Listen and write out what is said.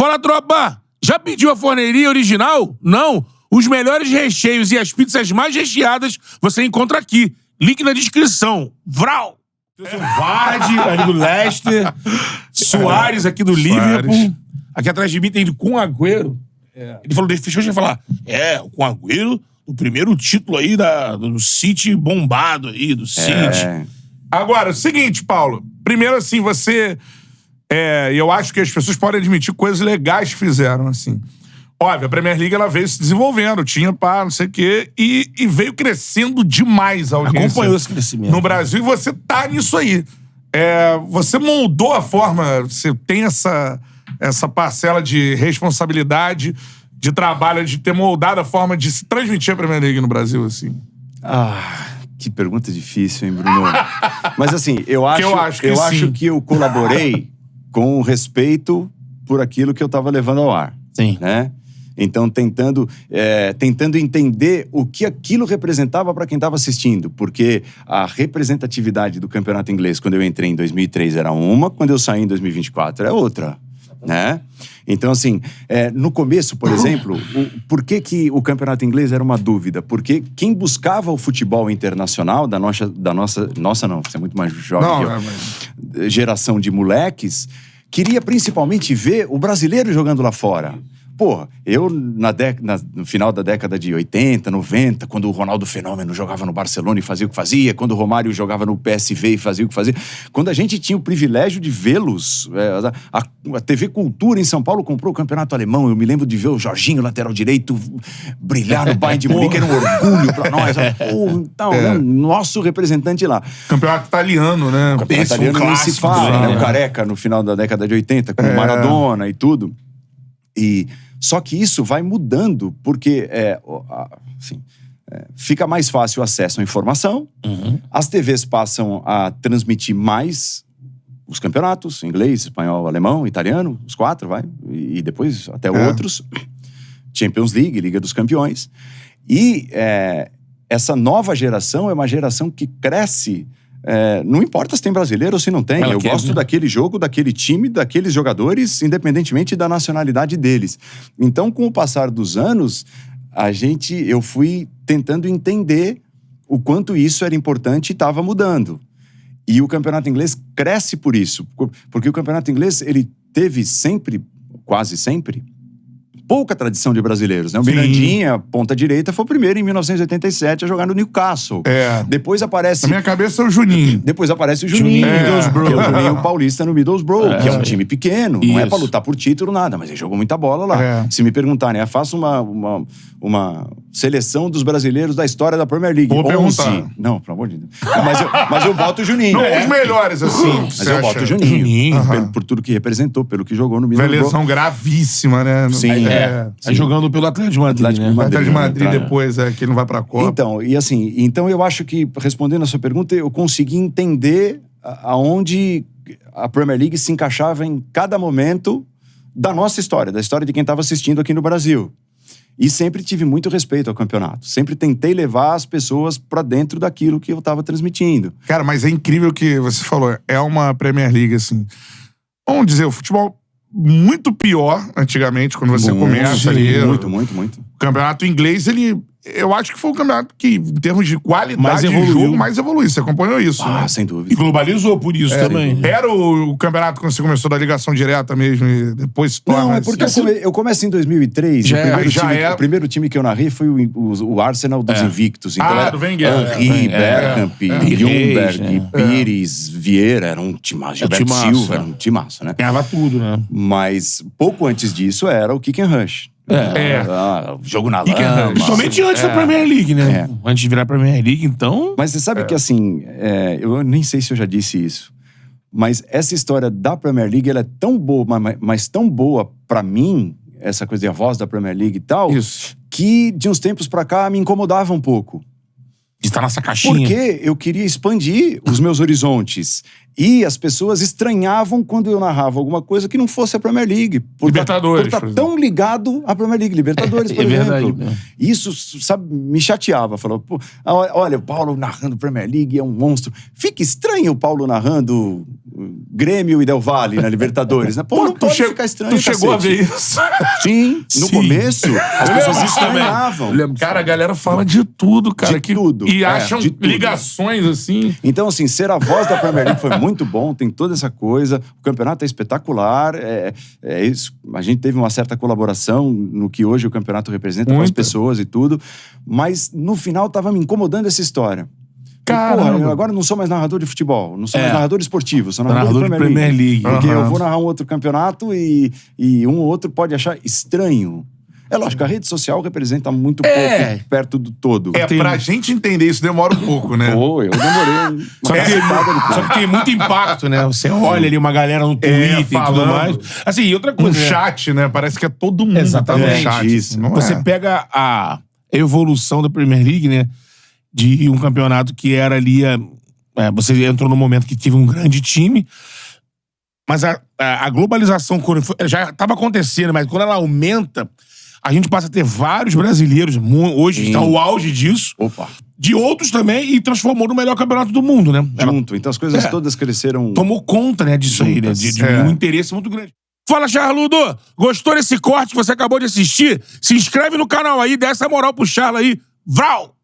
Fala, tropa! Já pediu a forneria original? Não! Os melhores recheios e as pizzas mais recheadas você encontra aqui. Link na descrição. Vral! Vardy, ali do Leicester. Soares aqui do Liverpool. Aqui atrás de mim tem Kun Agüero. Ele falou, fechou de falar. O Kun Agüero, o primeiro título aí do City bombado aí, do City. Agora, o seguinte, Paulo. Primeiro, assim, você... eu acho que as pessoas podem admitir coisas legais que fizeram, assim. Óbvio, a Premier League, ela veio se desenvolvendo, tinha não sei o quê, e veio crescendo demais a audiência. Acompanhou esse crescimento. No Brasil, e você tá nisso aí. Você moldou a forma, você tem essa parcela de responsabilidade, de trabalho, de ter moldado a forma de se transmitir a Premier League no Brasil, assim. Que pergunta difícil, hein, Bruno? Mas assim, eu acho que eu colaborei com respeito por aquilo que eu tava levando ao ar. Sim. Né? Então, tentando entender o que aquilo representava para quem estava assistindo. Porque a representatividade do campeonato inglês, quando eu entrei em 2003, era uma, quando eu saí em 2024, é outra. Né? Então, assim, no começo, por exemplo, por que o campeonato inglês era uma dúvida? Porque quem buscava o futebol internacional da nossa não, você é muito mais jovem que eu, geração de moleques, queria principalmente ver o brasileiro jogando lá fora. Porra, eu no final da década de 80, 90, quando o Ronaldo Fenômeno jogava no Barcelona e fazia o que fazia, quando o Romário jogava no PSV e fazia o que fazia, quando a gente tinha o privilégio de vê-los, a TV Cultura em São Paulo comprou o campeonato alemão, eu me lembro de ver o Jorginho, lateral direito, brilhar no Bayern de Munique, era um orgulho pra nós. Nosso representante lá. Campeonato italiano, né? O campeonato italiano nem se fala, né? O Careca no final da década de 80, com o Maradona e tudo. Só que isso vai mudando, porque fica mais fácil o acesso à informação, as TVs passam a transmitir mais os campeonatos, inglês, espanhol, alemão, italiano, os 4, e depois até outros, Champions League, Liga dos Campeões. E essa nova geração é uma geração que cresce... não importa se tem brasileiro ou se não tem. Eu gosto daquele jogo, daquele time, daqueles jogadores, independentemente da nacionalidade deles. Então, com o passar dos anos, eu fui tentando entender o quanto isso era importante e estava mudando. E o campeonato inglês cresce por isso. Porque o campeonato inglês, ele teve sempre, quase sempre, pouca tradição de brasileiros, né? O Mirandinha, ponta direita, foi o primeiro em 1987 a jogar no Newcastle. Depois aparece... Na minha cabeça é o Juninho. Depois aparece o Juninho, que é o Juninho Paulista no Middlesbrough, que é um time pequeno, não é pra lutar por título, nada, mas ele jogou muita bola lá. Se me perguntarem, faça uma seleção dos brasileiros da história da Premier League. Vou perguntar. Não, pelo amor de Deus. Mas eu boto o Juninho. Não, os melhores, assim. Mas eu boto o Juninho. Por tudo que representou, pelo que jogou no Middlesbrough. Uma lesão gravíssima, né? Sim. Jogando pelo Atlético de Madrid, né? O Atlético de Madrid depois, que ele não vai pra Copa. Então eu acho que, respondendo a sua pergunta, eu consegui entender aonde a Premier League se encaixava em cada momento da nossa história, da história de quem estava assistindo aqui no Brasil. E sempre tive muito respeito ao campeonato. Sempre tentei levar as pessoas pra dentro daquilo que eu estava transmitindo. Cara, mas é incrível o que você falou. É uma Premier League, assim... Vamos dizer, o futebol muito pior antigamente, quando você começa ali. Muito. O campeonato inglês, eu acho que foi o campeonato que, em termos de qualidade de jogo, mais evoluiu. Você acompanhou isso, né? Sem dúvida. E globalizou por isso também. Era o campeonato quando você começou da ligação direta mesmo e depois se torna... Não, é porque eu comecei em 2003. O primeiro time que eu narrei foi o Arsenal dos Invictos. Então do Wenger. Henry, Bergkamp, Ljungberg, Pires, Vieira. Era um timaço. Gilberto Silva, era um timaço, né? Ganhava tudo, né? Mas pouco antes disso era o Kick and Rush. Jogo na lama. Principalmente antes da Premier League, né? Antes de virar Premier League, então... Mas você sabe que, assim, eu nem sei se eu já disse isso, mas essa história da Premier League, ela é tão boa, mas tão boa pra mim, essa coisa de a voz da Premier League e tal, que de uns tempos pra cá me incomodava um pouco. De estar nessa caixinha. Porque eu queria expandir os meus horizontes. E as pessoas estranhavam quando eu narrava alguma coisa que não fosse a Premier League. Libertadores, Por estar tão ligado à Premier League. Libertadores, por exemplo. Verdade. Isso, sabe, me chateava. Falou, pô, olha, o Paulo narrando Premier League é um monstro. Fica estranho o Paulo narrando Grêmio e Del Valle na Libertadores, né? Pô, não pode ficar estranho. Tu chegou a ver isso? Sim, no começo, as pessoas estranhavam. Cara, a galera fala de tudo, cara. De tudo. E acham de tudo. ligações, assim. Então, assim, ser a voz da Premier League foi muito bom, tem toda essa coisa. O campeonato é espetacular. É isso. A gente teve uma certa colaboração no que hoje o campeonato representa com as pessoas e tudo. Mas, no final, tava me incomodando essa história. Porra, eu agora não sou mais narrador de futebol, não sou mais narrador esportivo, sou narrador de Premier League. Porque eu vou narrar um outro campeonato e um ou outro pode achar estranho. É lógico, a rede social representa muito pouco perto do todo. Pra gente entender isso demora um pouco, né? Pô, eu demorei. Só que tem muito impacto, né? Você olha ali uma galera no Twitter e tudo mais. Assim, e outra coisa. No chat, né? Parece que é todo mundo Exatamente. tá no chat. Isso. Você pega a evolução da Premier League, né? De um campeonato que era ali... você entrou num momento que tive um grande time, mas a globalização já estava acontecendo, mas quando ela aumenta, a gente passa a ter vários brasileiros, hoje está o auge disso, de outros também, e transformou no melhor campeonato do mundo, né? Junto, então as coisas todas cresceram... Tomou conta, né, disso aí, né? De um interesse muito grande. Fala, Charludo! Gostou desse corte que você acabou de assistir? Se inscreve no canal aí, dá essa moral pro Charla aí. Vral!